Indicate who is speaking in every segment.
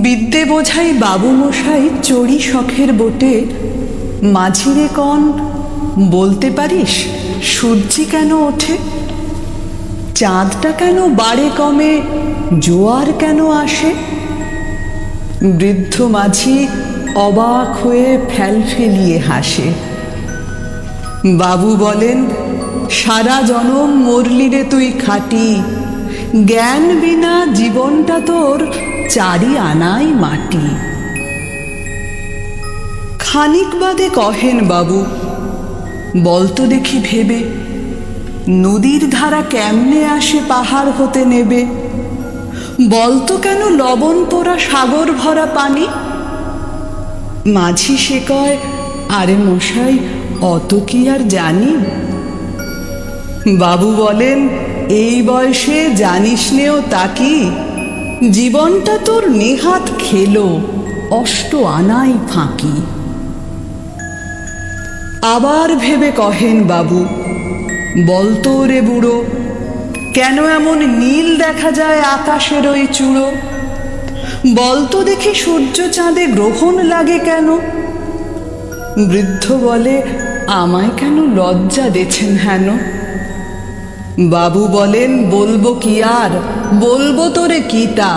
Speaker 1: বিদ্যে বোঝাই বাবু মশাই চড়ি শখের বোটে, মাঝিরে কন বলতে পারিস সূর্যি কেন ওঠে? চাঁদটা কেন বাড়ে কমে, জোয়ার কেন আসে? বৃদ্ধ মাঝি অবাক হয়ে ফেলফেলিয়ে হাসে। বাবু বলেন, সারা জনম মরলি রে তুই খাটি, জ্ঞান বিনা জীবনটা তোর চারি আনাই মাটি। খানিক বাদে কহেন বাবু, বলতো দেখি ভেবে, নদীর ধারা কেমনে আসে পাহাড় হতে নেবে? বলতো কেন লবণ পোড়া সাগর ভরা পানি? মাঝি সে কয়, আরে মশাই অত কি আর জানি? বাবু বলেন, এই বয়সে জানিস নেও তা কি? জীবনটা তোর নেহাত খেলো, অষ্ট আনাই ফাঁকি। আবার ভেবে কহেন বাবু, বলতো রে বুড়ো, কেন এমন নীল দেখা যায় আকাশের ওই চূড়ো? বলতো দেখি সূর্য চাঁদে গ্রহণ লাগে কেন? বৃদ্ধ বলে, আমায় কেন লজ্জা দেছেন হেন? বাবু বলেন, বলবো কি আর, বলবো তোরে কিটা,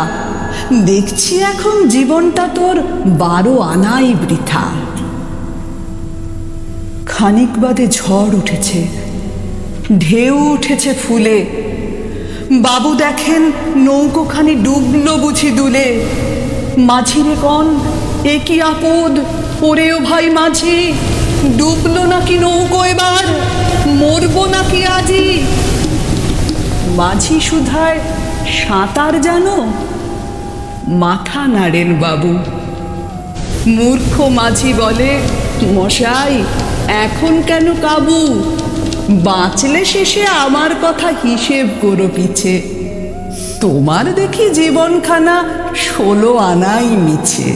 Speaker 1: দেখছি এখন জীবনটা তোর 12 আনাই বৃথা। খানিক বাদে ঝড় উঠেছে, ঢেউ উঠেছে ফুলে। বাবু দেখেন নৌকোখানি ডুবলো বুঝি দুলে। মাঝিরে কন, এ কি আপদ, ওরেও ভাই মাঝি, ডুবলো নাকি নৌকো এবার, মরবো নাকি আজি? মাঝি শুধায়, সাঁতার জানো? মাথা নাড়েন বাবু। মূর্খ মাঝি বলে, মশাই এখন কেন কাবু? বাঁচলে শেষে আমার কথা হিসেব করো পিছে, তোমার দেখি জীবনখানা 16 আনাই মিছে।